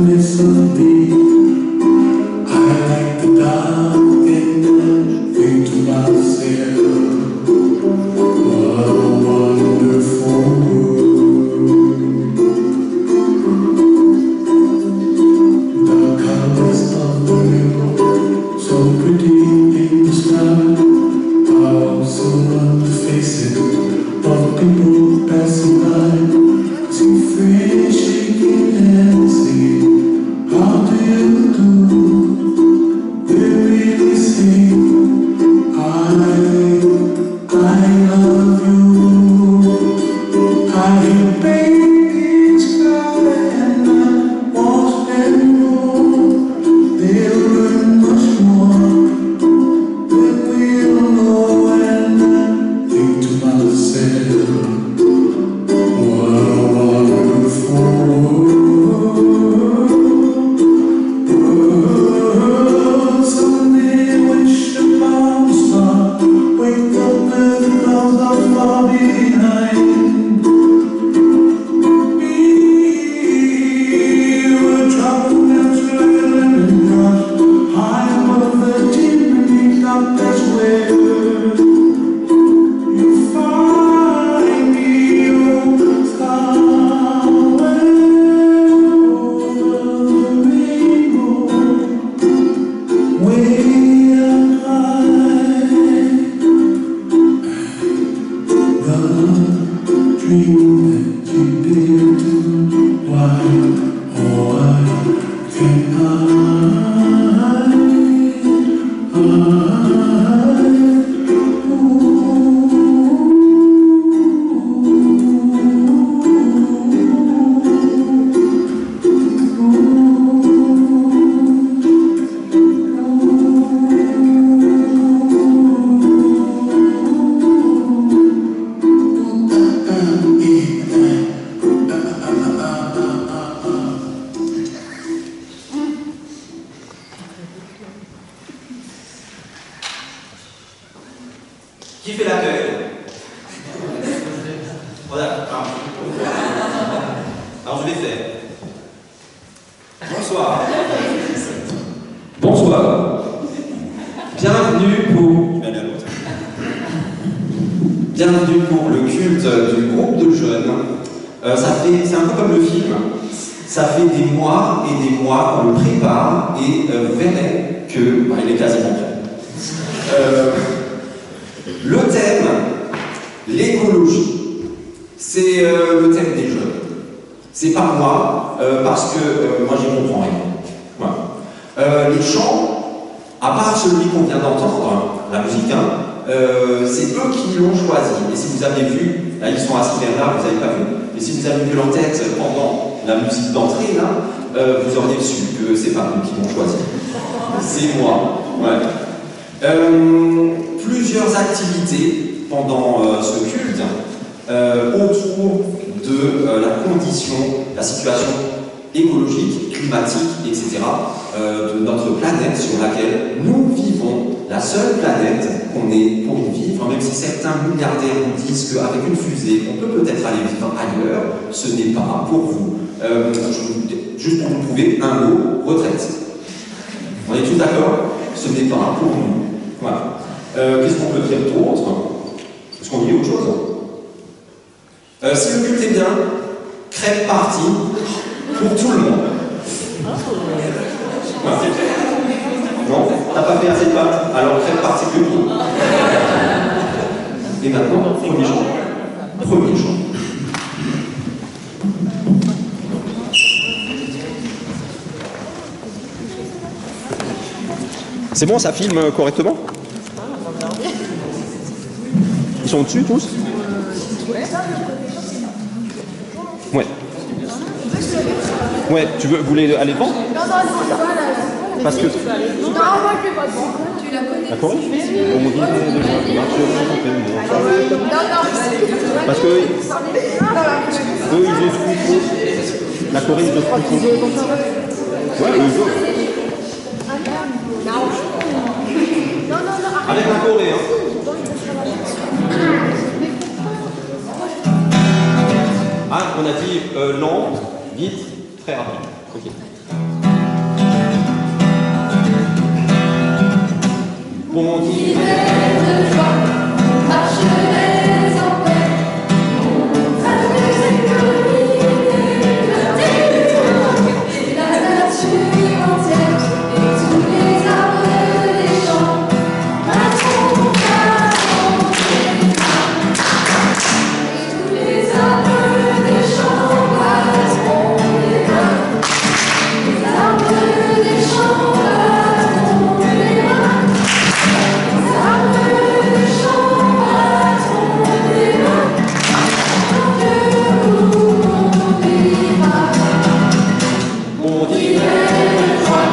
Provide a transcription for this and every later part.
darkness of me. I like the dark and think to myself, what a wonderful world. The colors of the rainbow, so pretty in the sky, are also on the faces of people passing by. See friends shaking hands, singing, how do you do? They really sing, I love you. I hear babies cry and I watch them grow. They'll learn much more than we'll know, and I think to myself, Qui fait l'accueil? Voilà. Alors je vais faire. Bonsoir. Bonsoir. Bienvenue pour... Bienvenue pour le culte du groupe de jeunes. C'est un peu comme le film. Ça fait des mois et des mois qu'on le prépare et vous verrez que il est quasiment prêt. Le thème, l'écologie, c'est le thème des jeunes. C'est pas moi, parce que moi j'y comprends rien. Voilà. Les chants, à part celui qu'on vient d'entendre, la musique, c'est eux qui l'ont choisi. Et si vous avez vu, là ils sont assis vers là, vous n'avez pas vu. Et si vous avez vu leur tête pendant la musique d'entrée, là, vous auriez su que c'est pas eux qui l'ont choisi. C'est moi. Ouais. Plusieurs activités pendant ce culte autour de la condition, la situation écologique, climatique, etc. De notre planète sur laquelle nous vivons, la seule planète qu'on ait pour y vivre, même si certains milliardaires nous disent qu'avec une fusée, on peut peut-être aller vivre ailleurs, ce n'est pas pour vous. Juste pour vous prouver un mot, retraite. On est tous d'accord? Ce n'est pas pour nous. Voilà. Qu'est-ce qu'on peut dire d'autre? Est-ce qu'on dit autre chose? Si le culte est bien, crêpe party pour tout le monde. Voilà. Non? T'as pas fait assez de pâtes? Alors crêpe party plus pour. Et maintenant, premier chant. Premier chant. C'est bon, ça filme correctement? Ils sont au-dessus tous? Ouais. Ouais, tu veux, vous voulez aller devant? Parce que... Non, moi je vais pas devant. Tu la connais? D'accord. On dit déjà, parce que eux, ils osent plus trop. La Corée, ils osent plus trop. Ouais, ils osent. Avec la Corée, hein. Ah, on a dit lent, vite, très rapide. Bon Dieu. de joie, marcherai en paix. Montagne de sécurité, le territoire et la nature entière, et tous les arbres des champs passeront à mon et tous les arbres des champs passeront les mains. Les arbres des champs passeront les mains. Les arbres des champs passeront les mains. Quand Dieu nous conduira. Bon Dieu. De joie,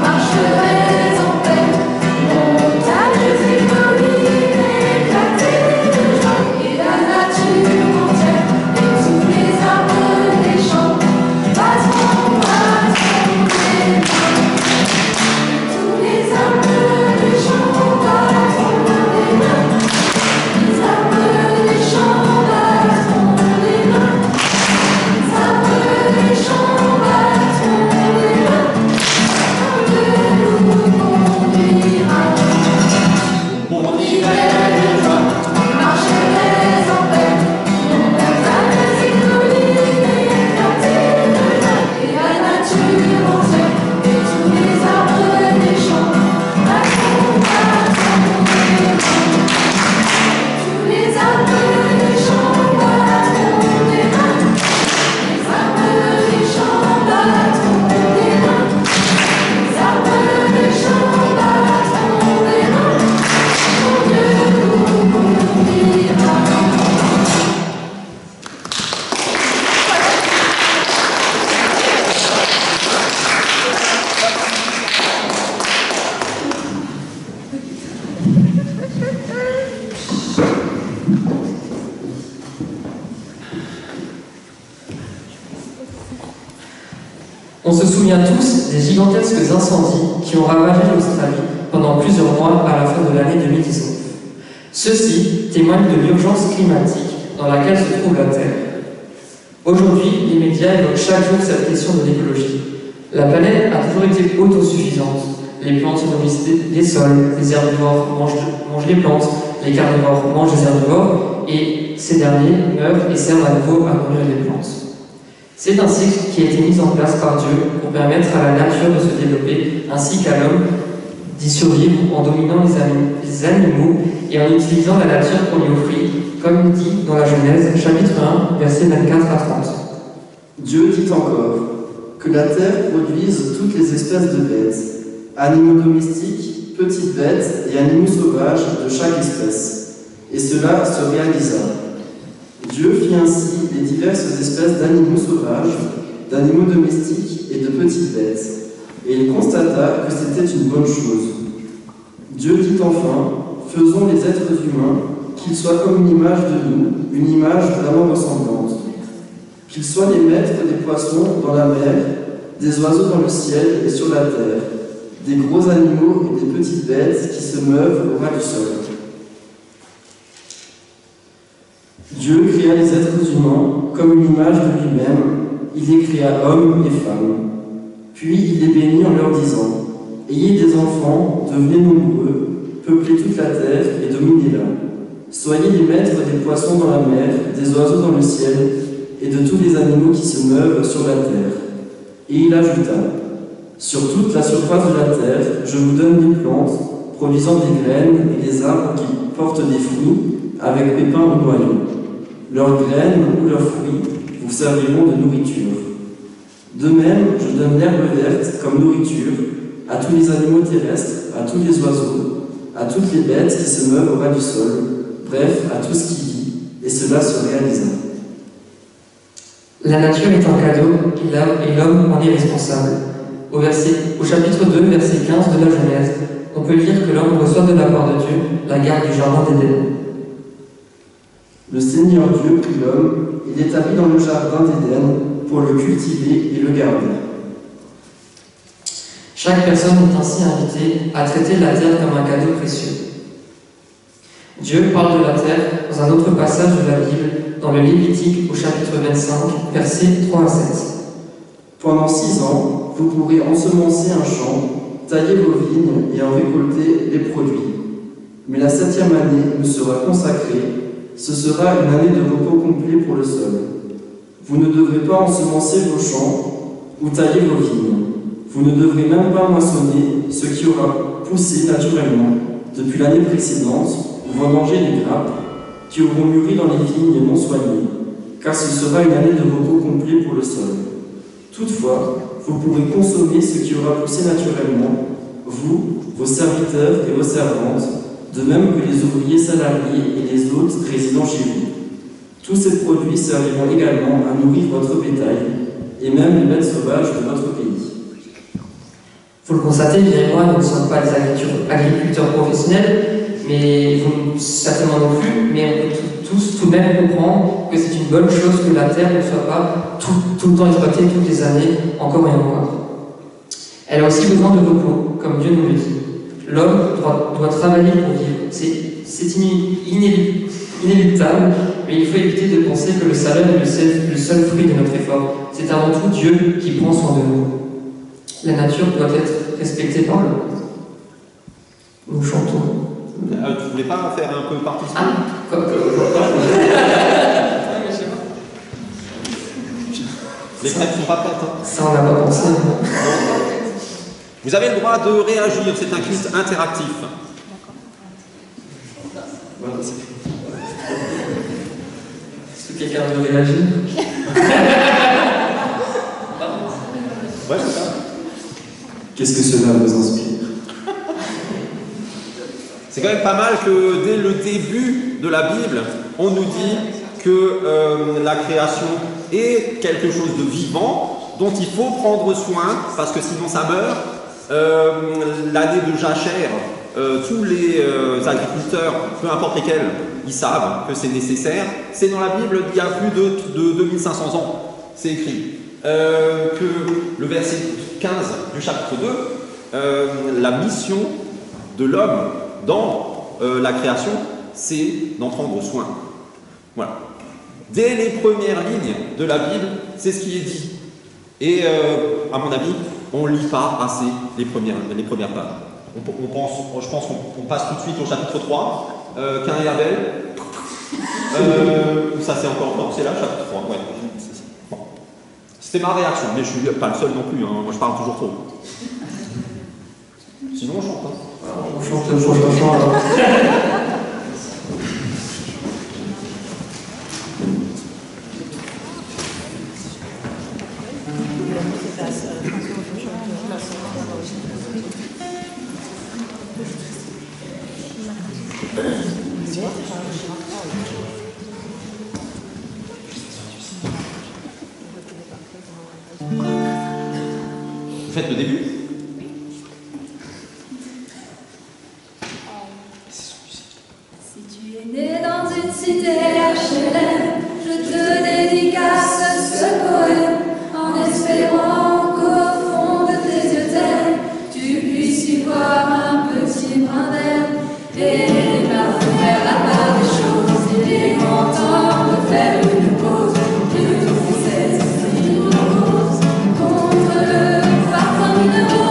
marcherai en paix. Montagnes écoliers éclatées de joie, et la nature entière, et tous les arbres des champs passeront les mains. Tous les arbres des champs passeront les mains. Les arbres des champs passeront les mains. Les arbres des champs passeront les mains. Quand Dieu nous conduira. Bon Dieu. De joie, marcherai en paix. Montagnes écoliers éclatées de joie, et la nature entière, et tous les arbres des champs passeront les mains. Tous les arbres des champs passeront les mains. Les arbres des champs passeront les mains. Les arbres des champs passeront les mains. Quand Dieu nous conduira. On se souvient tous des gigantesques incendies qui ont ravagé l'Australie pendant plusieurs mois à la fin de l'année 2019. Ceux-ci témoignent de l'urgence climatique dans laquelle se trouve la Terre. Aujourd'hui, les médias évoquent chaque jour cette question de l'écologie. La planète a toujours été autosuffisante. Les plantes nourrissent les sols, les herbivores mangent les plantes, les carnivores mangent les herbivores, et ces derniers meurent et servent à nouveau à nourrir les plantes. C'est un cycle qui a été mis en place par Dieu pour permettre à la nature de se développer, ainsi qu'à l'homme d'y survivre en dominant les animaux et en utilisant la nature pour lui offrir, comme dit dans la Genèse, chapitre 1, versets 24 à 30. Dieu dit encore que la terre produise toutes les espèces de bêtes, animaux domestiques, petites bêtes et animaux sauvages de chaque espèce. Et cela se réalisa. Dieu fit ainsi les diverses espèces d'animaux sauvages, d'animaux domestiques et de petites bêtes. Et il constata que c'était une bonne chose. Dieu dit enfin, faisons les êtres humains, qu'ils soient comme une image de nous, une image vraiment ressemblante. Qu'ils soient les maîtres des poissons dans la mer, des oiseaux dans le ciel et sur la terre, des gros animaux et des petites bêtes qui se meuvent au ras du sol. Dieu créa les êtres humains comme une image de lui-même, il les créa hommes et femmes. Puis il les bénit en leur disant, « Ayez des enfants, devenez nombreux, peuplez toute la terre et dominez-la. Soyez les maîtres des poissons dans la mer, des oiseaux dans le ciel, et de tous les animaux qui se meuvent sur la terre. » Et il ajouta, « Sur toute la surface de la terre, je vous donne des plantes, produisant des graines et des arbres qui portent des fruits, avec pépins ou noyaux. Leurs graines ou leurs fruits vous serviront de nourriture. De même, je donne l'herbe verte comme nourriture à tous les animaux terrestres, à tous les oiseaux, à toutes les bêtes qui se meuvent au ras du sol, bref, à tout ce qui vit, et cela se réalisa. » La nature est un cadeau et l'homme en est responsable. Au chapitre 2, verset 15 de la Genèse, on peut lire que l'homme reçoit de la part de Dieu la garde du jardin d'Éden. Le Seigneur Dieu prit l'homme et l'établit dans le jardin d'Éden pour le cultiver et le garder. Chaque personne est ainsi invitée à traiter la terre comme un cadeau précieux. Dieu parle de la terre dans un autre passage de la Bible, dans le Lévitique au chapitre 25, versets 3 à 7. Pendant 6 ans, vous pourrez ensemencer un champ, tailler vos vignes et en récolter les produits. Mais la 7e année vous sera consacrée, ce sera une année de repos complet pour le sol. Vous ne devrez pas ensemencer vos champs ou tailler vos vignes. Vous ne devrez même pas moissonner ce qui aura poussé naturellement depuis l'année précédente ou vendanger les grappes qui auront mûri dans les vignes non soignées, car ce sera une année de repos complet pour le sol. Toutefois, vous pourrez consommer ce qui aura poussé naturellement, vous, vos serviteurs et vos servantes, de même que les ouvriers salariés et les hôtes résidant chez vous. Tous ces produits serviront également à nourrir votre bétail et même les bêtes sauvages de votre pays. Vous le constatez, bien et moi, nous ne sommes pas des agriculteurs professionnels, mais vous certainement non plus, mais on peut tous tout de même comprendre que c'est une bonne chose que la terre ne soit pas tout le temps exploitée toutes les années, encore et encore. Elle a aussi besoin de repos, comme Dieu nous le dit. L'homme doit travailler pour vivre. C'est inéluctable, mais il faut éviter de penser que le salaire est le seul fruit de notre effort. C'est avant tout Dieu qui prend soin de nous. La nature doit être respectée par l'homme. Nous chantons. Tu voulais pas faire un peu participer? Les crêpes sont pas prêtes. Hein. Ça, on n'a pas pensé. Vous avez le droit de réagir, c'est un quiz interactif. Est-ce que quelqu'un veut réagir? Ouais, c'est ça. Qu'est-ce que cela vous inspire? C'est quand même pas mal que dès le début de la Bible, on nous dit que la création est quelque chose de vivant dont il faut prendre soin parce que sinon ça meurt. L'année de jachère, tous les agriculteurs, peu importe lesquels, ils savent que c'est nécessaire. C'est dans la Bible il y a plus de 2500 ans, c'est écrit. Que le verset 15 du chapitre 2, la mission de l'homme dans la création, c'est d'en prendre soin. Voilà. Dès les premières lignes de la Bible, c'est ce qui est dit. Et à mon avis, on ne lit pas assez les premières pages. Je pense qu'on passe tout de suite au chapitre 3, Caïn et Abel. Ça c'est encore, non, c'est là, chapitre 3, ouais. Bon. C'était ma réaction, mais je ne suis pas le seul non plus, hein. Moi je parle toujours trop. Sinon on chante, hein. On chante le prochain chant alors. Vous faites le début? Si tu es né dans une cité HLM, je te dédicace ce poème en espérant qu'au fond de tes yeux ternes, tu puisses y voir un petit brin d'herbe et faire la part des choses. Il est grand temps de faire une pause, que tout cette hypnose contre le parfum minéraux.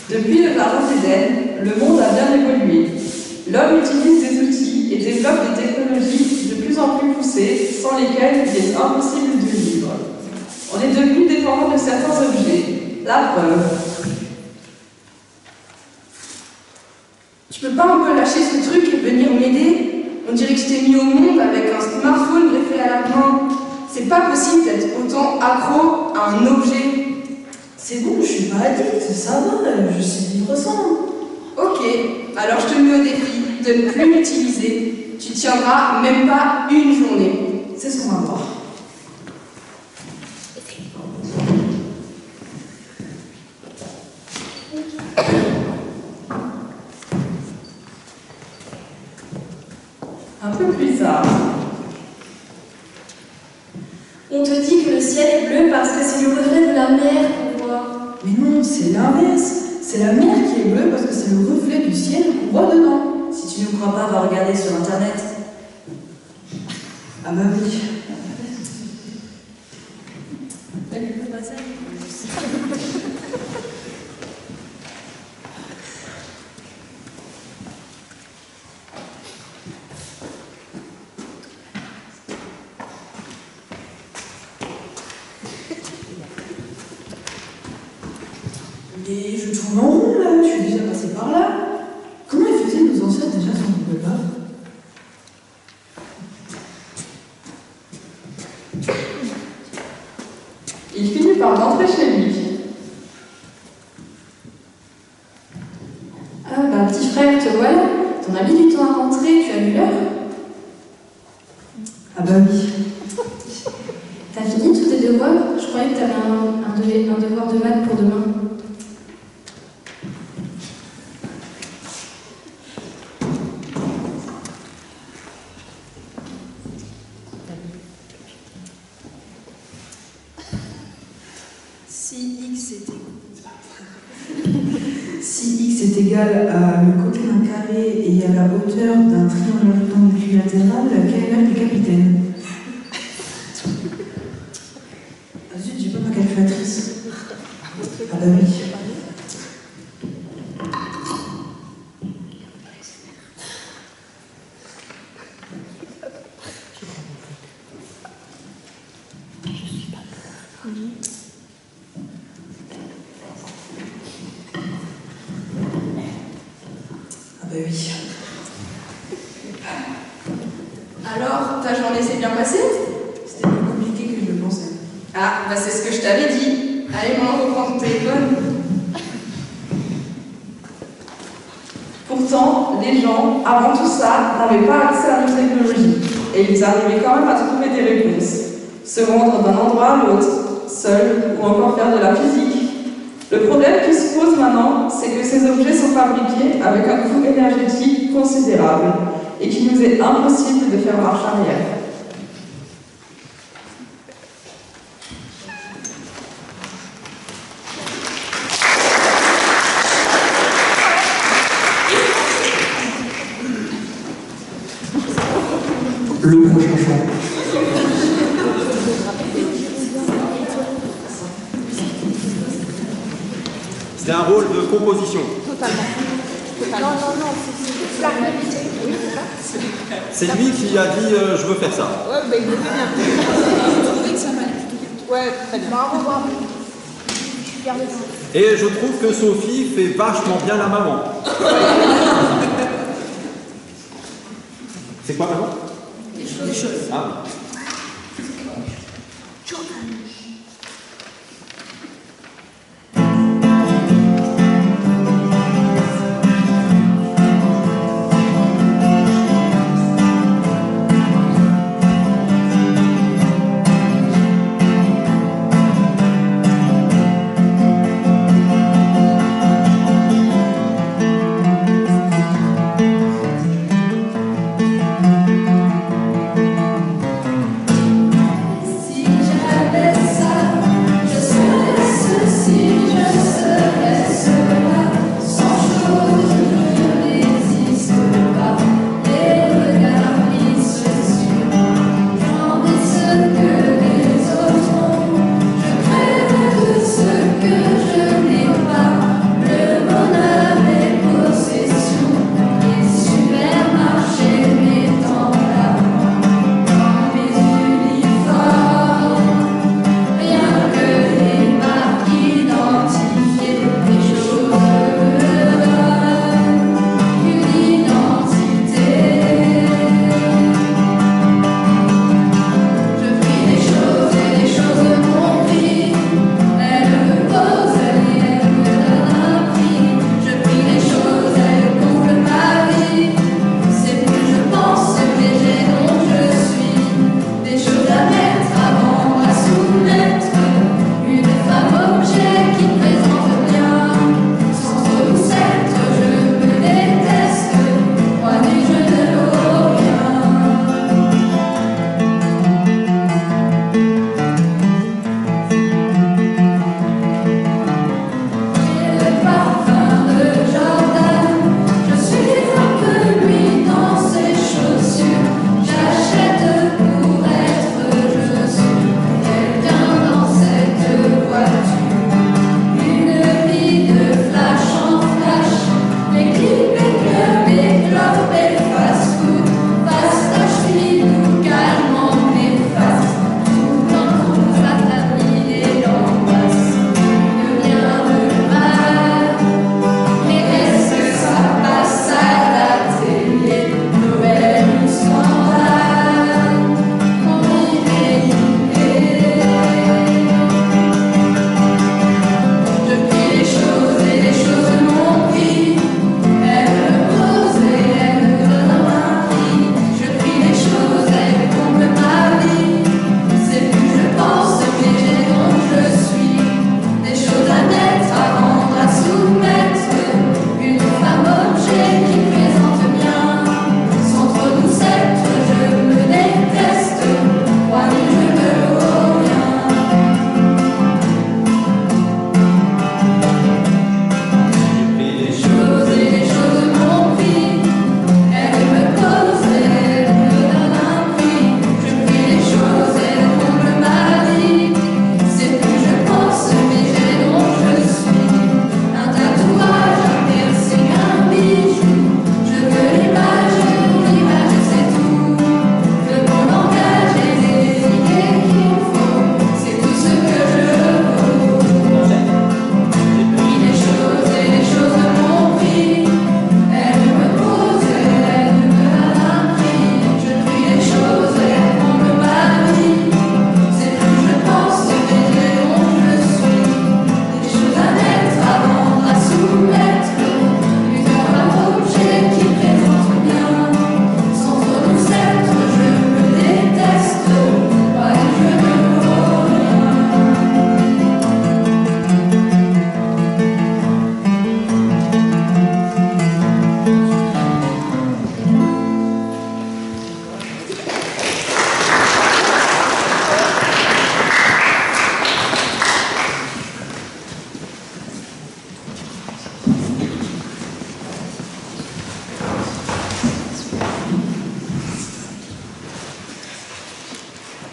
Depuis le Jardin d'Éden, le monde a bien évolué. L'homme utilise des outils et développe des technologies de plus en plus poussées, sans lesquelles il est impossible de vivre. On est devenu dépendant de certains objets. La preuve. Tu peux pas un peu lâcher ce truc et venir m'aider? On dirait que je t'ai mis au monde avec un smartphone greffé à la main. C'est pas possible d'être autant accro à un objet. C'est bon, je suis pas addict, ça va, je sais vivre sans. Ok, alors je te mets au défi de ne plus l'utiliser. Tu tiendras même pas une journée. C'est ce qu'on va voir. Un peu plus tard. On te dit que le ciel est bleu parce que c'est le reflet de la mer qu'on voit. Mais non, c'est l'inverse. C'est la mer qui est bleue parce que c'est le reflet du ciel qu'on voit dedans. Si tu ne me crois pas, va regarder sur internet. Ah bah oui. Mais je tourne en rond là, je suis déjà passé par là. Comment ils faisaient nos ancêtres déjà sur Google Maps? Il finit par rentrer chez lui. Ah bah petit frère, te voilà. T'en as mis du temps à rentrer, tu as vu l'heure? Ah bah oui. T'as fini tous tes devoirs? Je croyais que t'avais un devoir de maths pour demain. Si x est égal à le côté d'un carré et à la hauteur d'un triangle rectangle latéral, quelle est l'heure du capitaine? Ah zut, j'ai pas ma calculatrice. Ah bah oui. Ah bah oui. Alors, ta journée s'est bien passée? C'était plus compliqué que je le pensais. Ah, bah c'est ce que je t'avais dit. Allez, maman, reprends ton téléphone. Pourtant, les gens, avant tout ça, n'avaient pas accès à nos technologies. Et ils arrivaient quand même à trouver des réponses. Se rendre d'un endroit à l'autre, seul, ou encore faire de la physique. Le problème qui se pose maintenant, c'est que ces objets sont fabriqués avec un coût énergétique considérable et qu'il nous est impossible de faire marche arrière. Le prochain chant. C'est un rôle de composition. C'est lui qui a dit je veux faire ça. Ouais, bah il le fait bien. J'ai trouvé que ça m'allait. Ouais, très bien. Au revoir. Et je trouve que Sophie fait vachement bien la maman. C'est quoi maman? Des choses. Ah.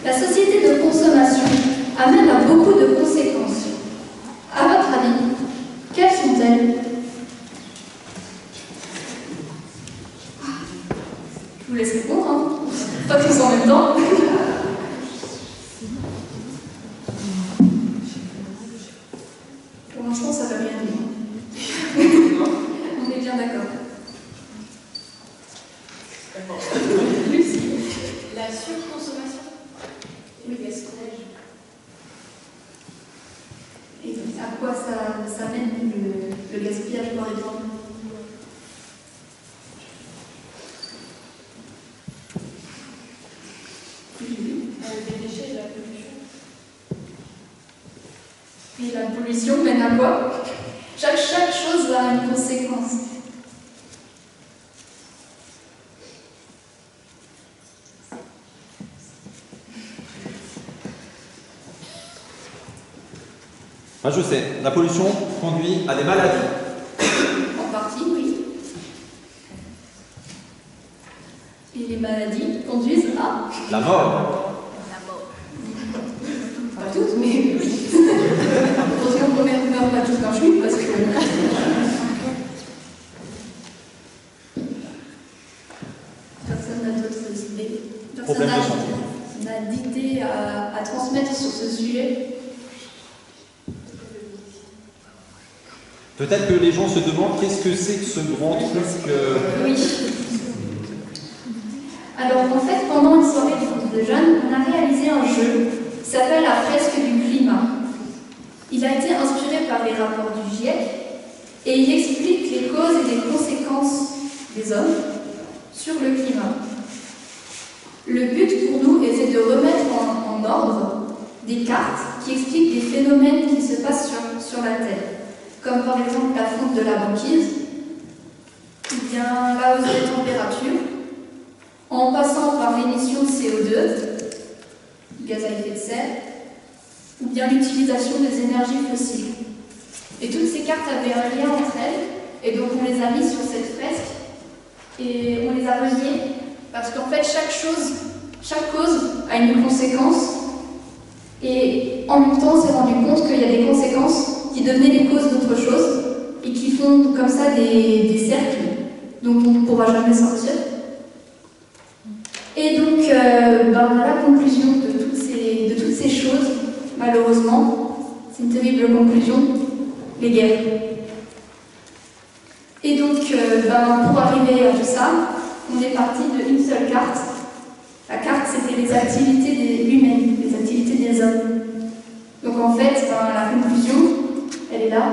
La société de consommation amène à beaucoup de conséquences. À votre avis, quelles sont-elles? Je vous laisse répondre, hein. Pas tous en même temps. Pour l'instant, ça ne veut rien dire. On est bien d'accord. Lucie. La surconsommation. Le gaspillage. Et à quoi ça mène le gaspillage, par exemple? Les déchets et la pollution. Et la pollution mène à quoi? Chaque chose a une conséquence. Ah, je sais, la pollution conduit à des maladies. En partie, oui. Et les maladies conduisent à... La mort. Pas toutes, mais... Heureusement qu'on ne meurt pas tous d'un chute, parce que... Personne n'a d'autres idées. Personne Problème de santé. n'a d'idées à transmettre sur ce sujet. Peut-être que les gens se demandent qu'est-ce que c'est que ce grand truc. Oui. Alors en fait, pendant une soirée de jeunes, on a réalisé un jeu qui s'appelle la fresque du climat. Il a été inspiré par les rapports du GIEC et il explique les causes et les conséquences des hommes sur le climat. Le but pour nous était de remettre en ordre des cartes qui expliquent des phénomènes qui se passent sur la Terre, comme par exemple la fonte de la banquise, ou bien la hausse des températures, en passant par l'émission de CO2, gaz à effet de serre, ou bien l'utilisation des énergies fossiles. Et toutes ces cartes avaient un lien entre elles, et donc on les a mis sur cette fresque, et on les a reliées, parce qu'en fait chaque cause a une conséquence, et en même temps on s'est rendu compte qu'il y a des conséquences qui devenaient les causes d'autre chose, et qui font comme ça des cercles dont on ne pourra jamais sortir. Et donc, la conclusion de toutes ces choses, malheureusement, c'est une terrible conclusion, les guerres. Et donc, pour arriver à tout ça, on est parti d'une seule carte. La carte, c'était les activités humaines, les activités des hommes. Donc en fait, la conclusion, elle est là,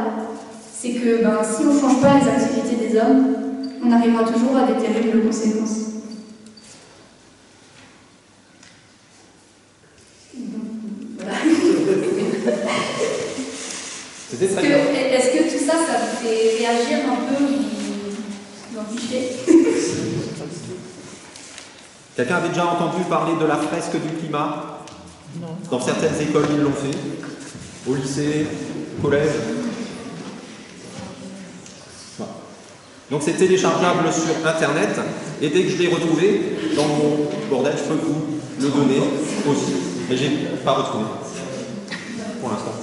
c'est que si on ne change pas les activités des hommes, on arrivera toujours à des terribles conséquences. Est-ce que tout ça, ça vous fait réagir un peu ou vous en fichez? Quelqu'un avait déjà entendu parler de la fresque du climat? Non. Dans certaines écoles, ils l'ont fait. Au lycée, au collège. Voilà. Donc c'est téléchargeable sur Internet. Et dès que je l'ai retrouvé dans mon bordel, je peux vous le donner aussi. Mais je n'ai pas retrouvé. Pour l'instant.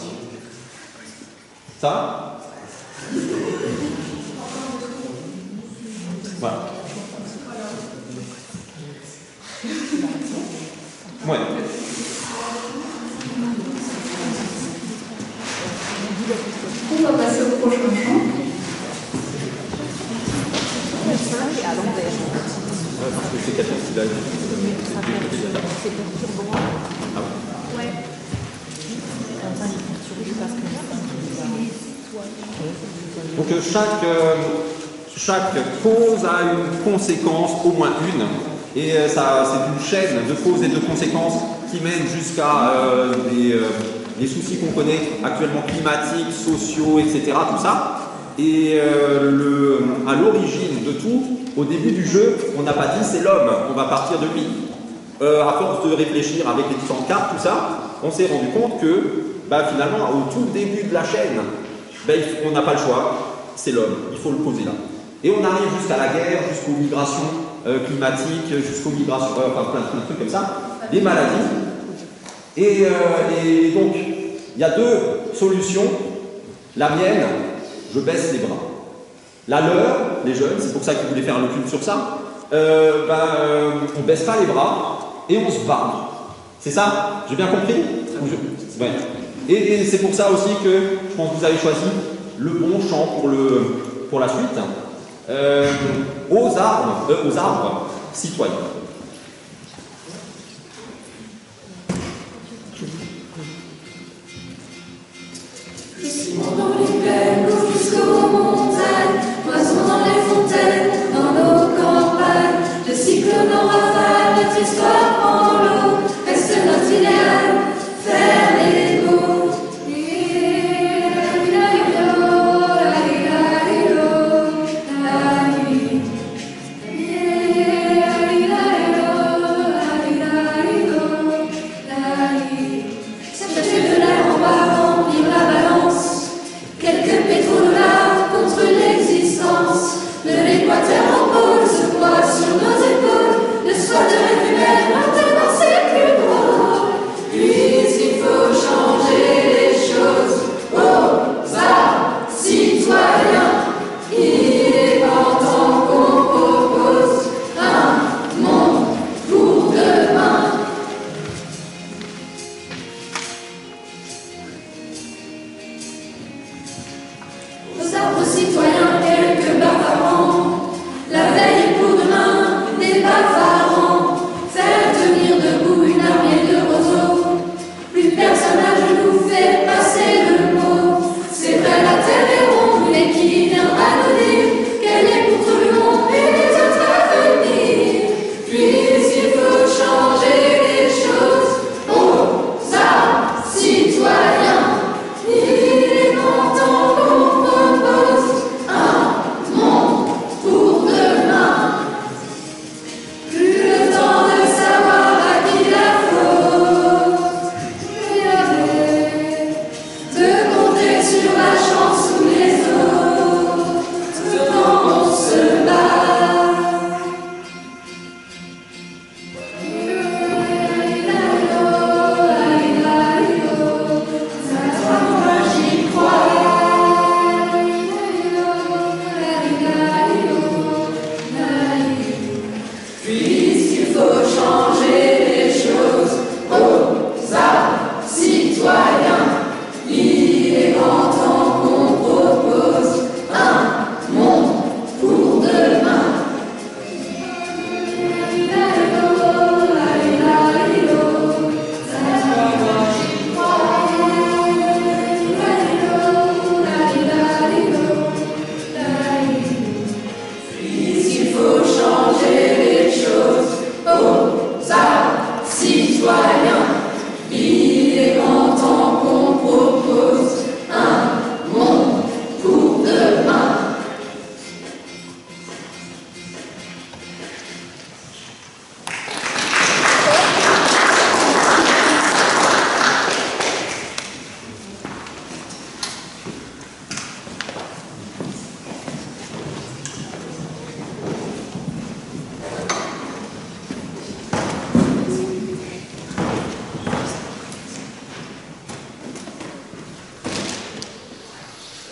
Ça? Voilà. Ouais. On va passer au prochain champ. À l'envers. Parce que c'est quelqu'un qui l'a C'est perturbant. Ah ouais. Ouais. Donc chaque cause a une conséquence, au moins une, et ça c'est une chaîne de causes et de conséquences qui mène jusqu'à des soucis qu'on connaît actuellement, climatiques, sociaux, etc. Tout ça. Et à l'origine de tout, au début du jeu, on n'a pas dit c'est l'homme, on va partir de lui. À force de réfléchir avec les différentes cartes, tout ça, on s'est rendu compte que finalement, au tout début de la chaîne, on n'a pas le choix, c'est l'homme, il faut le poser là. Et on arrive jusqu'à la guerre, jusqu'aux migrations climatiques, jusqu'aux migrations, plein de trucs comme ça, des maladies, Et donc, il y a deux solutions. La mienne, je baisse les bras. La leur, les jeunes, c'est pour ça qu'ils voulaient faire le culte sur ça, on ne baisse pas les bras et on se bat. C'est ça? J'ai bien compris? Ouais. Et c'est pour ça aussi que je pense que vous avez choisi le bon chant pour la suite. Aux arbres citoyens. Simon dans les plaines, l'eau jusqu'aux montagnes, poisson dans les fontaines, dans nos campagnes, le cyclone en rafale, notre histoire en l'eau, reste notre idéal, faire les beaux.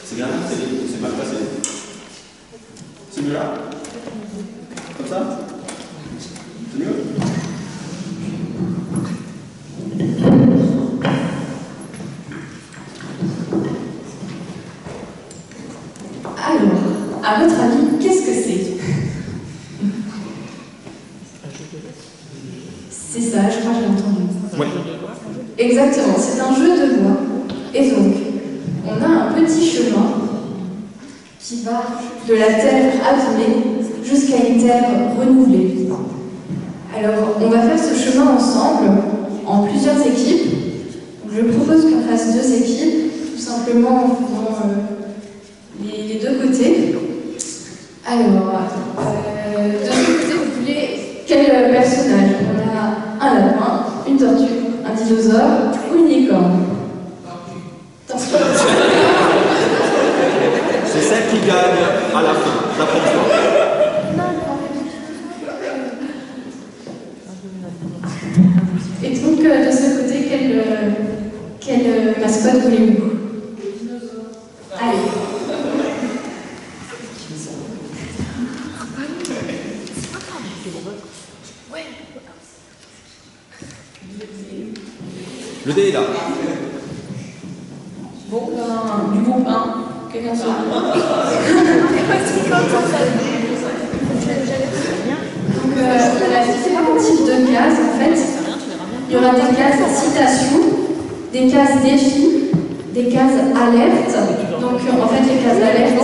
C'est bien, c'est mal passé. C'est mieux là? Comme ça? C'est mieux? Alors, à votre avis, qu'est-ce que c'est? C'est ça, je crois que j'ai entendu. Ouais. Exactement, c'est un jeu de voix. Et donc, on a un petit chemin qui va de la terre abîmée jusqu'à une terre renouvelée. Alors, on va faire ce chemin ensemble, en plusieurs équipes. Je propose qu'on fasse 2 équipes, tout simplement en faisant les 2 côtés. Alors, de ce côté, vous voulez quel personnage? On a un lapin, une tortue, un dinosaure ou une licorne? C'est celle qui gagne à la fin, d'après toi. Et donc, de ce côté, quel quelle mascotte voulez-vous? Allez. Le dé est là. Bon, du groupe 1, quelqu'un se Donc, la différence de cases, en fait, il y aura des cases citation, des cases défi, des cases alerte. Donc, en fait, les cases alerte,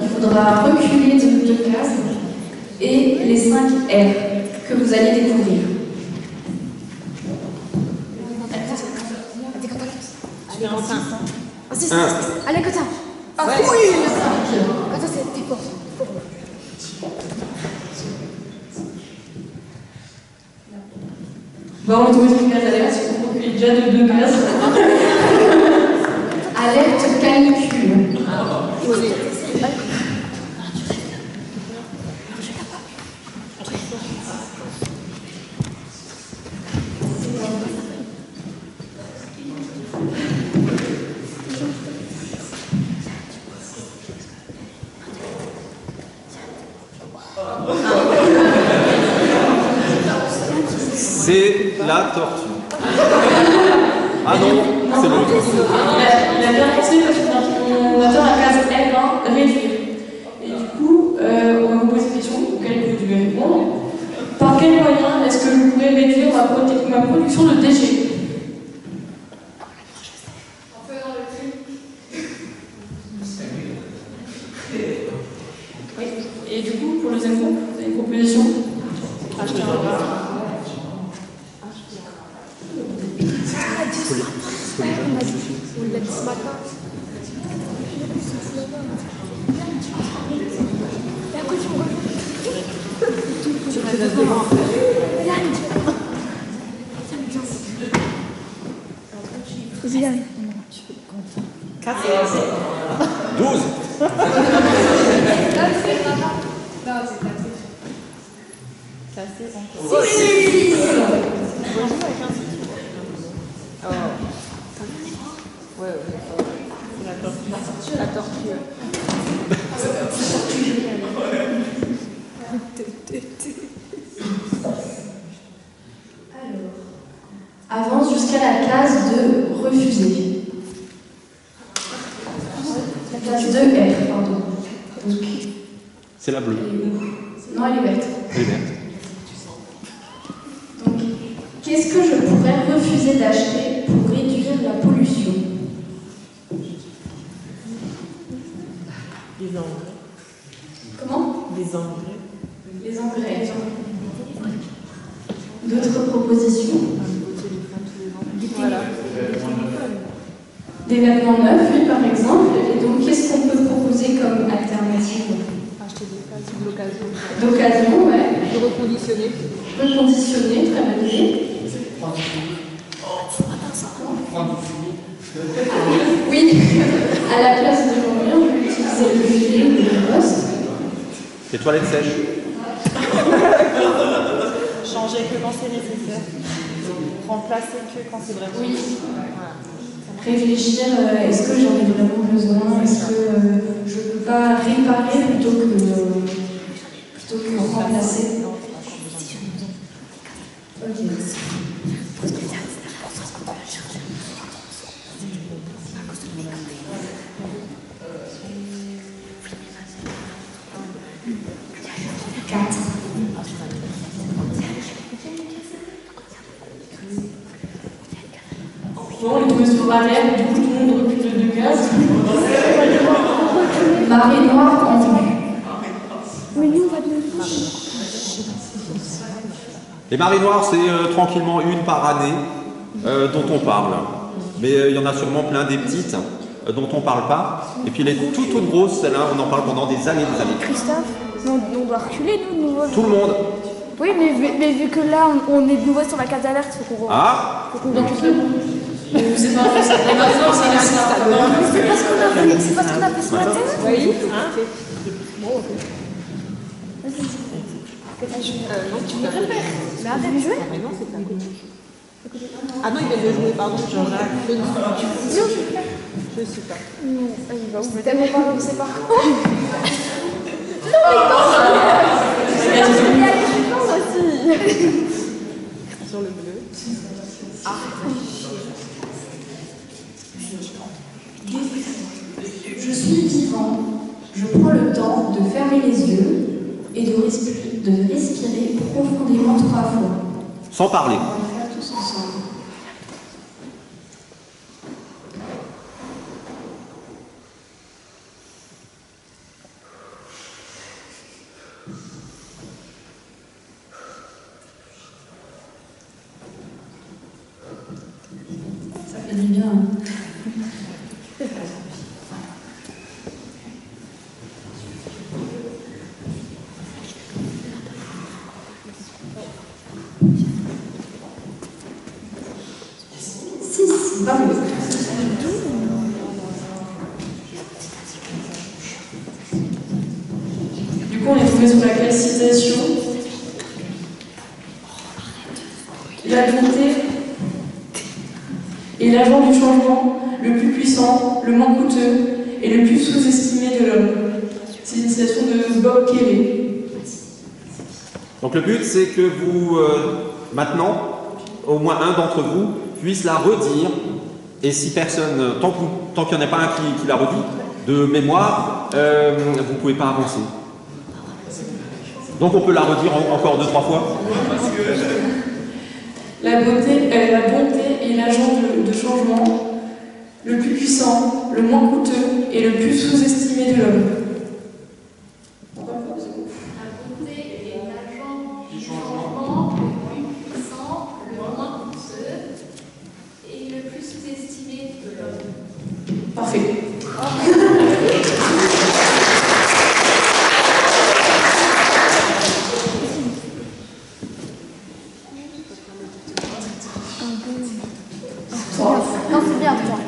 il faudra reculer de 2 cases, et les 5 R que vous allez découvrir. Allez, Cotin. Ah oui. Cotin, c'est t'es fort. Bon, on trouve une case alerte, si vous reculez déjà de 2 cases. Alerte canicule. C'est la tortue. Ah non, c'est l'autre. Il a bien pensé parce qu'on attend la case L1, réduire. Et du coup, on va vous poser une question auquel vous devez répondre. Par quel moyen est-ce que je pourrais réduire ma production de déchets? En faisant le tri. Oui. Et du coup, pour le deuxième groupe, vous avez une proposition? Acheter un bar. On l'a dit ce matin. Et après, tu me reviens. Yann. 12. La tortue. Alors, avance jusqu'à la case de refuser. La case de R, pardon. Donc, C'est la bleue. non, elle est verte. Elle est verte. Donc, qu'est-ce que je pourrais refuser d'acheter pour réduire la pollution? Les engrais. Comment? Les engrais. Les engrais. D'autres propositions? Voilà. Des vêtements neufs, oui, par exemple. Et donc, qu'est-ce qu'on peut proposer comme alternative? Acheter des cases de l'occasion. D'occasion, ouais. De reconditionner. Reconditionner, très bonne idée. Oui, à la place de l'envers, on peut utiliser le filet ou le poste. Les toilettes sèches. Changer que quand c'est nécessaire. Remplacer que quand c'est vraiment nécessaire. Voilà. Réfléchir, est-ce que j'en ai vraiment besoin? Est-ce que je ne peux pas réparer plutôt que remplacer? Ok. Bon, on est tombé sur Valère, du coup tout le monde recule de 2 cases. Marée noire en vue. Mais nous, on va de Les marées noires, c'est tranquillement une par année dont on parle. Mais il y en a sûrement plein des petites dont on ne parle pas. Et puis les toutes grosses, celles-là, on en parle pendant des années et des années. Christophe, on doit reculer, nous. Tout le monde. Oui, mais vu que là, on est de nouveau sur la case d'alerte, il faut qu'on Ah, recule. C'est pas ça. C'est pas ce qu'on a fait, c'est pas ce qu'on a fait ce matin. Oui. Bon, ok. Vas-y. Non, tu me répères. Mais arrête de jouer. Mais non, c'est pas cool. Ah non, il vient de le jouer, pardon. Jean-Jacques. Je suis pas. Non, il va où? Tellement pas lancé par contre. Aussi. Sur le bleu. Ah. Je suis vivant. Je prends le temps de fermer les yeux et de respirer profondément 3 fois. Sans parler. On va le faire tous ensemble. Ça fait du bien. Si, pas mieux. Du coup, on est tombé sur laquelle citation? La bonté est l'agent du changement le plus puissant, le moins coûteux et le plus sous-estimé de l'homme. C'est une citation de Bob Kelly. Donc le but, c'est que vous, maintenant, au moins un d'entre vous, puisse la redire. Et si personne, tant qu'il n'y en a pas un qui la redit, de mémoire, vous ne pouvez pas avancer. Donc on peut la redire encore 2-3 fois. La bonté est l'agent de changement le plus puissant, le moins coûteux et le plus sous-estimé de l'homme. La bonté est l'agent du changement le plus puissant, le moins coûteux et le plus sous-estimé de l'homme. Parfait. Non, c'est bien, toi.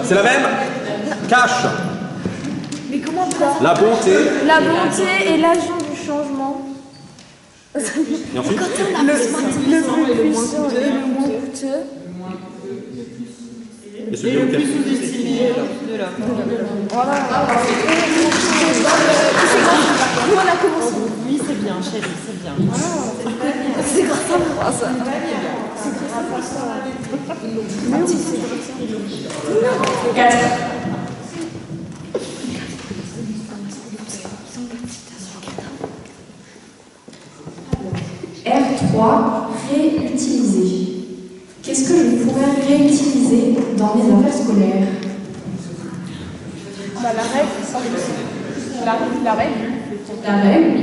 C'est la même? Cache. Mais comment ça? La bonté. La bonté est l'agent du changement. Et ensuite? Le plus puissant et le moins coûteux. Et celui auquel... De l'homme. Voilà. Nous, on a commencé. Oui, c'est bien, chérie, c'est bien. C'est grâce à moi, ça. Mais oui, c'est grâce à moi. 4. R3, réutiliser. Qu'est-ce que je pourrais réutiliser dans mes affaires scolaires? Bah, la règle. La règle. La règle,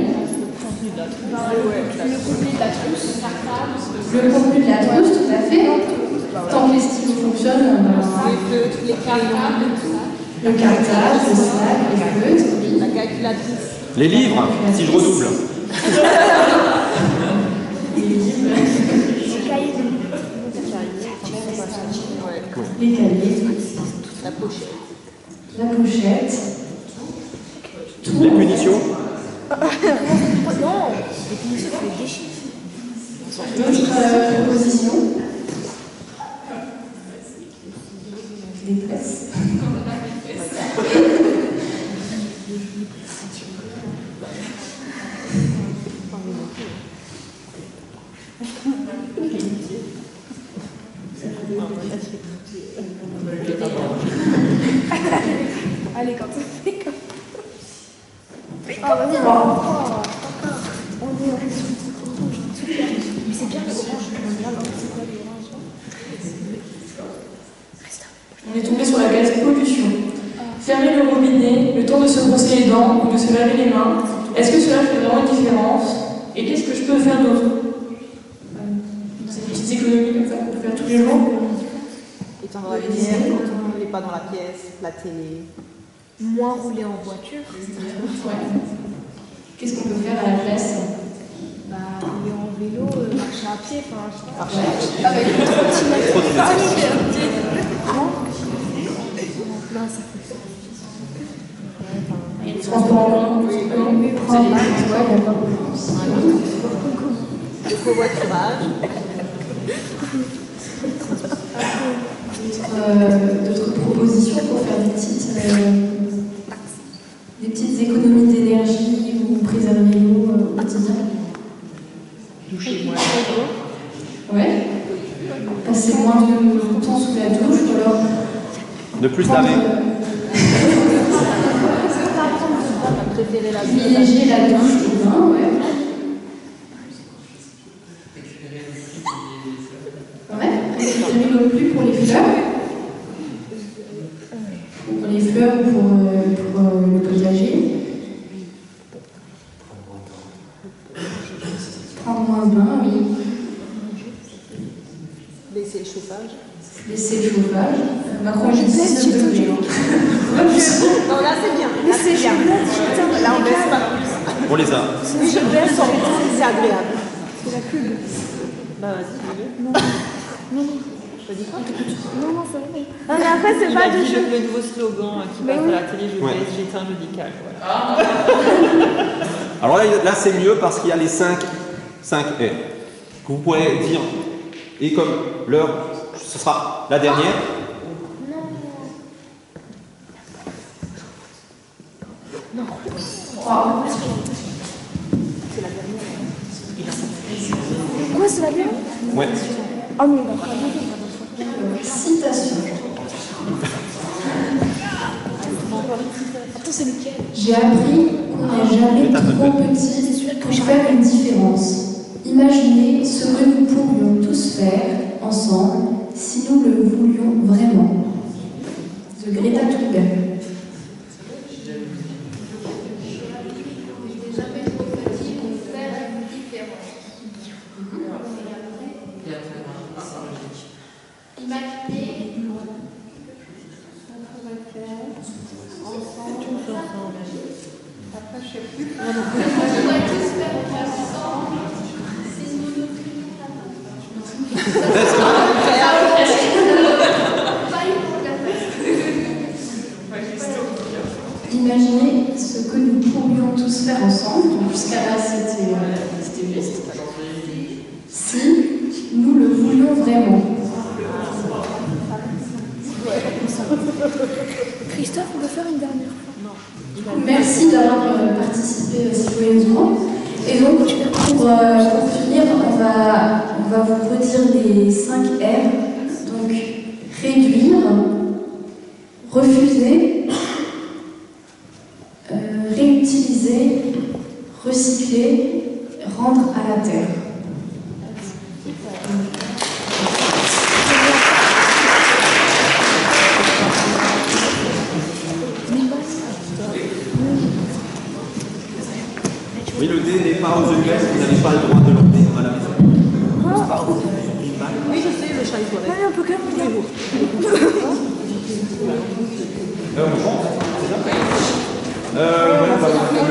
Le contenu de la trousse. le contenu de la trousse, tout à fait. Tant que les stylos fonctionnent, Les cartables, le cartable, le sac, les feutres, oui. la calculatrice. Les livres, si je redouble. Les livres, les cahiers, La pochette. la pochette, tout. Les punitions. Non, les punitions, il faut les déchirer. D'autres propositions. Des presses. Allez, quand on fait comme ah, vas-y, on est super. Mais c'est bien le orange. C'est quoi l'orange? On est tombé sur la case pollution. Fermer le robinet, le temps de se brosser les dents ou de se laver les mains. Est-ce que cela fait vraiment une différence? Et qu'est-ce que je peux faire d'autre? C'est des petites économies comme ça qu'on peut faire tous les jours. Éteindre la lumière quand on n'est pas dans la pièce, la télé. Moins rouler en voiture. Ouais. Qu'est-ce qu'on peut faire à la place? Bah, rouler en vélo, marcher à pied, enfin, je sais pas. Marcher à pied. Avec une trottinette. Marcher à pied. Non, ça fait ça. Et Transport en commun. Prendre les transports, il y a pas Le covoiturage. d'autres propositions pour faire des petites économies d'énergie ou préserver l'eau au quotidien. Doucher moins. Ouais. Passer moins de temps sous la douche ou alors Ne plus se laver. Préférer la privilégier la douche au bain, ouais. Ouais, récupérer l'eau plus pour les fleurs. Pour les fleurs ou pour le potager. Prendre moins de bain, oui. Laisser le chauffage. Laisser le chauffage. Macron, j'ai 19 degrés. Non, là c'est bien. Là c'est bien. Là on baisse pas plus. On les a. Si je baisse, c'est agréable. C'est la pub. Bah vas-y, dis-le. Non. Je te dis quoi? Non, c'est vrai. Ah, mais après, c'est pas du le nouveau slogan qui passe à la télé, je baisse, j'éteins, je décale. Voilà. Alors là c'est mieux parce qu'il y a les 5 R que vous pourrez dire. Et comme l'heure, ce sera la dernière. Non. C'est la dernière. Quoi, c'est la dernière? Ouais. Ah non, d'accord. Citation. Après, c'est lequel? J'ai appris qu'on n'est jamais trop petit pour faire une différence. Imaginez ce que nous pourrions tous faire ensemble si nous le voulions vraiment. De Greta Thunberg. Imaginez ce que nous pourrions tous faire ensemble. Donc jusqu'à là, c'était juste. Si nous le voulions vraiment. Christophe, on peut faire une dernière fois. Merci d'avoir participé si joyeusement. Et donc, pour finir, on va vous redire les 5 R. Donc, réduire, refuser, réutiliser, recycler, rendre à la terre. Oui, le dé n'est pas aux US, vous n'avez pas le droit de l'emmener à la maison. Oui, je sais, le chat il doit Allez, on peut quand même regarder. On compte, c'est ça voilà, on va le mettre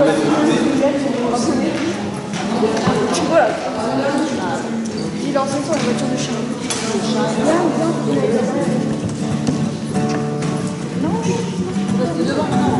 au dé. Voilà. Il est en train de la voiture de chat. Non, rester devant maintenant.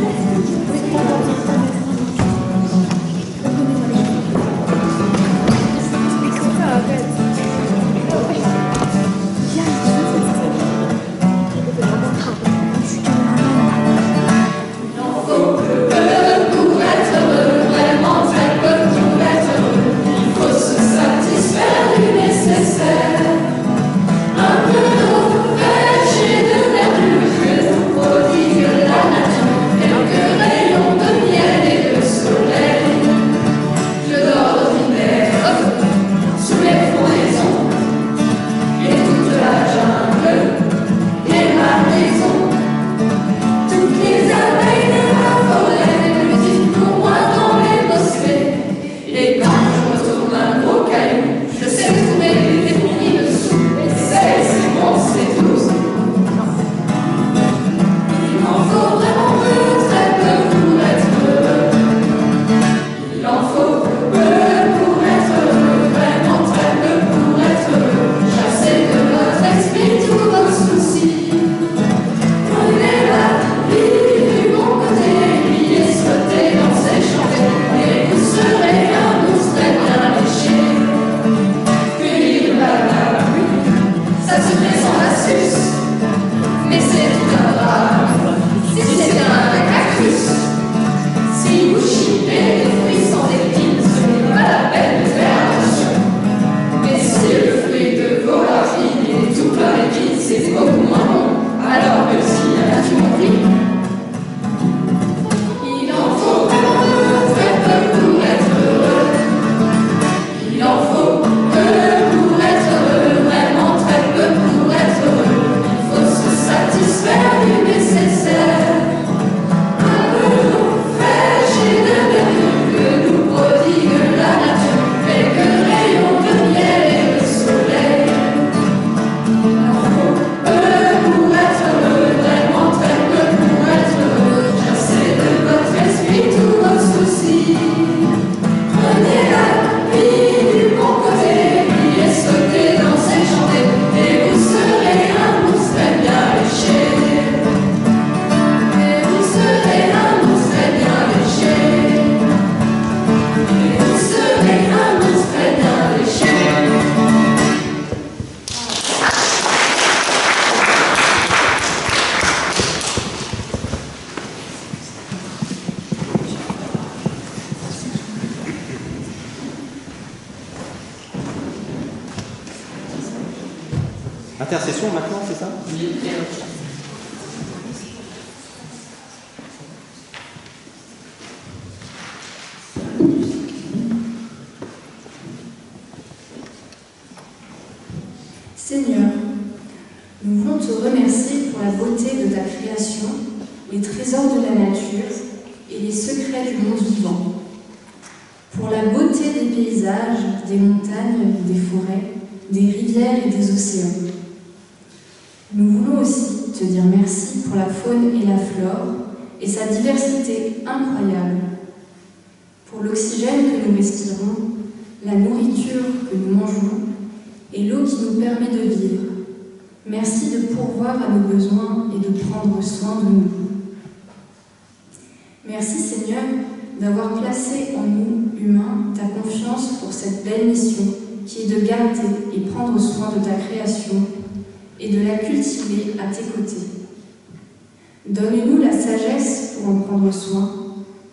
Quelques rayons de miel et Intercession maintenant, c'est ça? Oui, Seigneur, nous voulons te remercier pour la beauté de ta création, les trésors de la nature et les secrets du monde vivant. Pour la beauté des paysages, des montagnes, des forêts, des rivières et des océans. Nous voulons aussi te dire merci pour la faune et la flore et sa diversité incroyable. Pour l'oxygène que nous respirons, la nourriture que nous mangeons et l'eau qui nous permet de vivre. Merci de pourvoir à nos besoins et de prendre soin de nous. Merci Seigneur d'avoir placé en nous, humains, ta confiance pour cette belle mission qui est de garder et prendre soin de ta création et de la cultiver à tes côtés. Donne-nous la sagesse pour en prendre soin,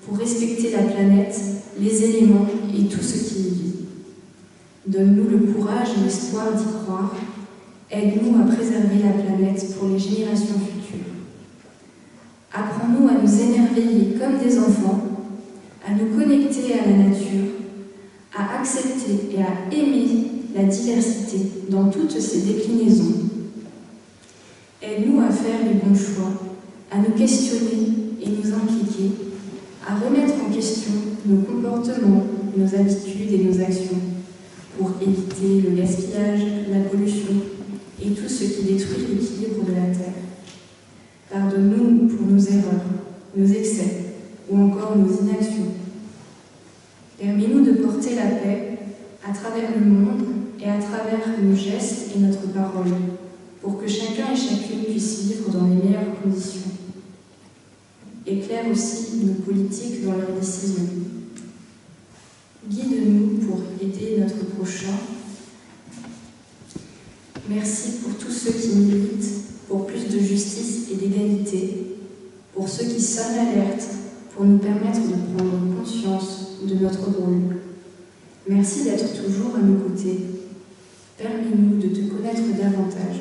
pour respecter la planète, les éléments et tout ce qui y vit. Donne-nous le courage et l'espoir d'y croire. Aide-nous à préserver la planète pour les générations futures. Apprends-nous à nous émerveiller comme des enfants, à nous connecter à la nature, à accepter et à aimer la diversité dans toutes ses déclinaisons. Aide-nous à faire les bons choix, à nous questionner et nous impliquer, à remettre en question nos comportements, nos habitudes et nos actions, pour éviter le gaspillage, la pollution et tout ce qui détruit l'équilibre de la Terre. Pardonne-nous pour nos erreurs, nos excès ou encore nos inactions. Permets-nous de porter la paix à travers le monde et à travers nos gestes et notre parole, pour que chacun et chacune puisse vivre dans les meilleures conditions. Éclaire aussi nos politiques dans leurs décisions. Guide-nous pour aider notre prochain. Merci pour tous ceux qui militent pour plus de justice et d'égalité, pour ceux qui sonnent l'alerte pour nous permettre de prendre conscience de notre rôle. Merci d'être toujours à nos côtés. Permets-nous de te connaître davantage.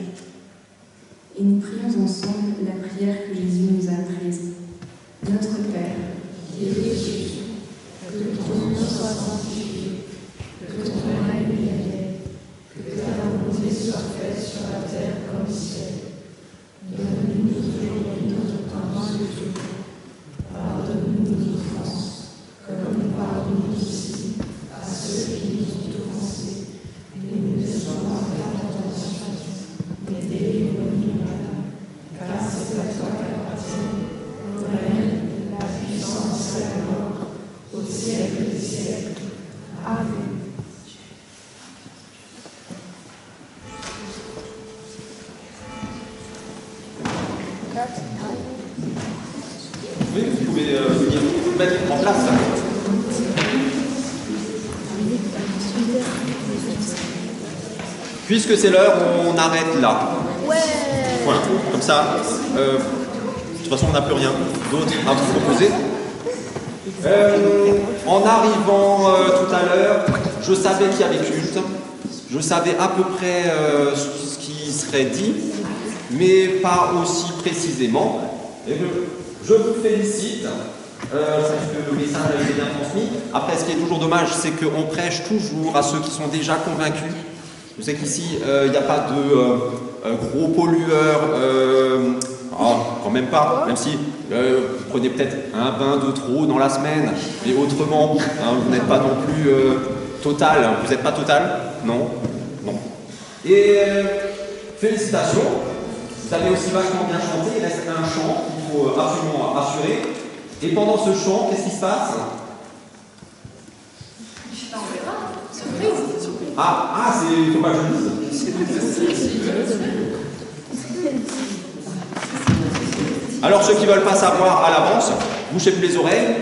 Et nous prions ensemble la prière que Jésus nous a apprise. Notre Père, qui es aux cieux, que ton nom soit sanctifié, que ton règne vienne, que ta volonté soit faite sur la terre comme au ciel. Donne-nous aujourd'hui notre pain de tous les jours. Pardonne-nous nos offenses, comme nous pardonnons aussi à ceux qui nous ont offensés. Et ne nous laisse pas entrer en tentation, mais délivre-nous du mal. Car c'est à toi qu'appartient le règne, la puissance et la gloire, au siècle des siècles. Amen. Oui, vous pouvez venir mettre en place. Puisque c'est l'heure, on arrête là. Ouais. Voilà, comme ça. De toute façon, on n'a plus rien d'autre à vous proposer. En arrivant tout à l'heure, je savais qu'il y avait culte. Je savais à peu près ce qui serait dit, mais pas aussi précisément. Et je vous félicite. Je pense que le message a été bien transmis. Après, ce qui est toujours dommage, c'est qu'on prêche toujours à ceux qui sont déjà convaincus. Je sais qu'ici, il n'y a pas de gros pollueurs. Quand même pas, même si vous prenez peut-être un bain de trop dans la semaine, mais autrement, vous n'êtes pas non plus total. Vous n'êtes pas total? Non. Non. Et félicitations. Vous avez aussi vachement bien chanté. Il reste un chant qu'il faut absolument assurer. Et pendant ce chant, qu'est-ce qui se passe? Il faut pas que je dise. Alors ceux qui ne veulent pas savoir à l'avance, bouchez plus les oreilles.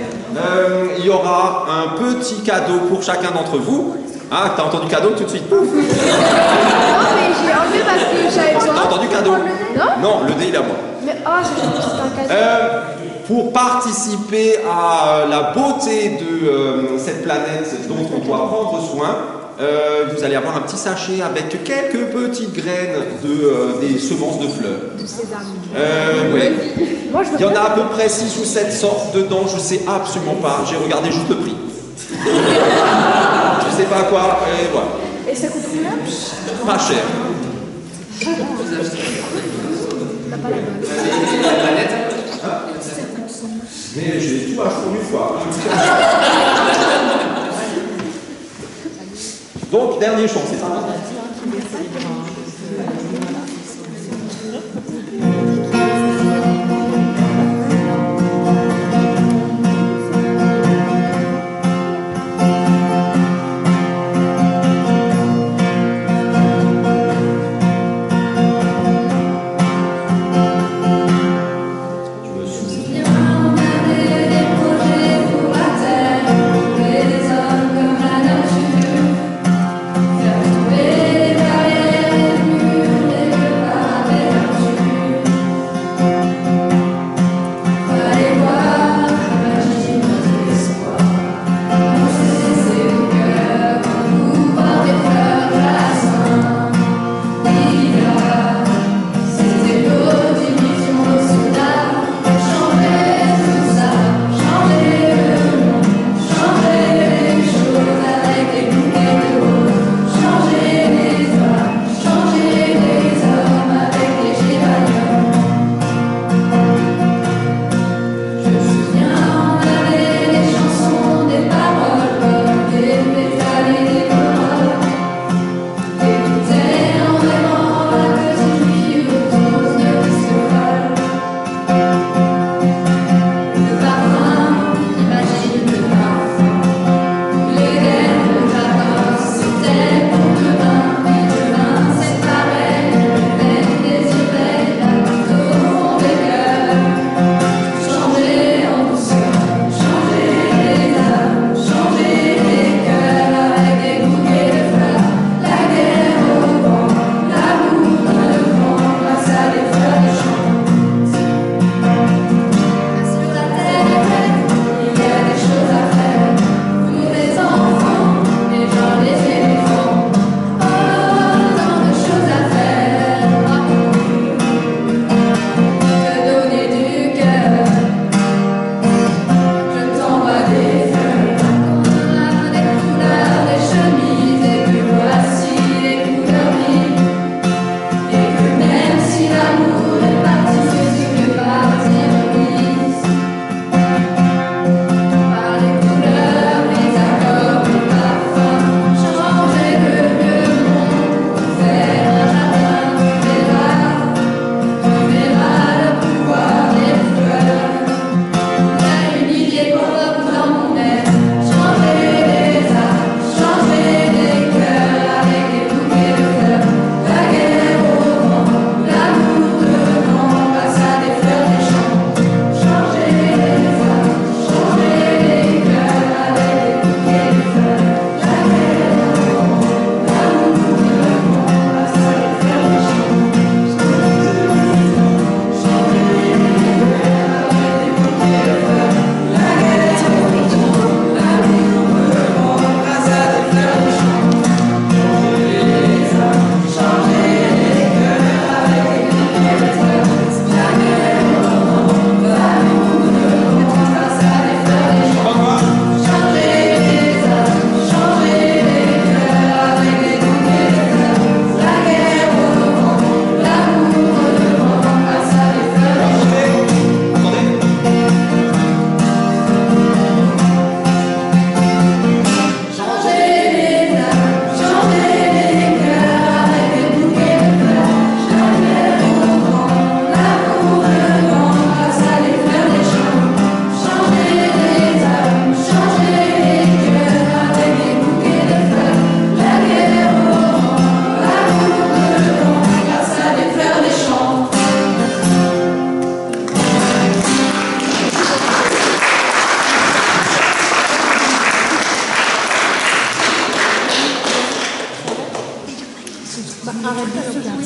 Il y aura un petit cadeau pour chacun d'entre vous. Ah, t'as entendu cadeau tout de suite? Pouf. Non, mais j'ai enlevé parce que j'avais besoin. T'as entendu cadeau? Non, le dé il est à moi. mais c'est un cadeau. Pour participer à la beauté de cette planète dont on doit prendre soin, vous allez avoir un petit sachet avec quelques petites graines des semences de fleurs. Ouais. Il y en a à peu près 6 ou 7 sortes dedans, je ne sais absolument pas. J'ai regardé juste le prix. Je ne sais pas quoi, et voilà. Et ça coûte combien? Pas cher. Mais j'ai tout acheté une fois. Donc, dernier chant, c'est ça.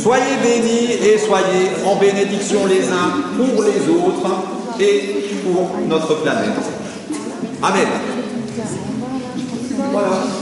Soyez bénis et soyez en bénédiction les uns pour les autres et pour notre planète. Amen. Voilà.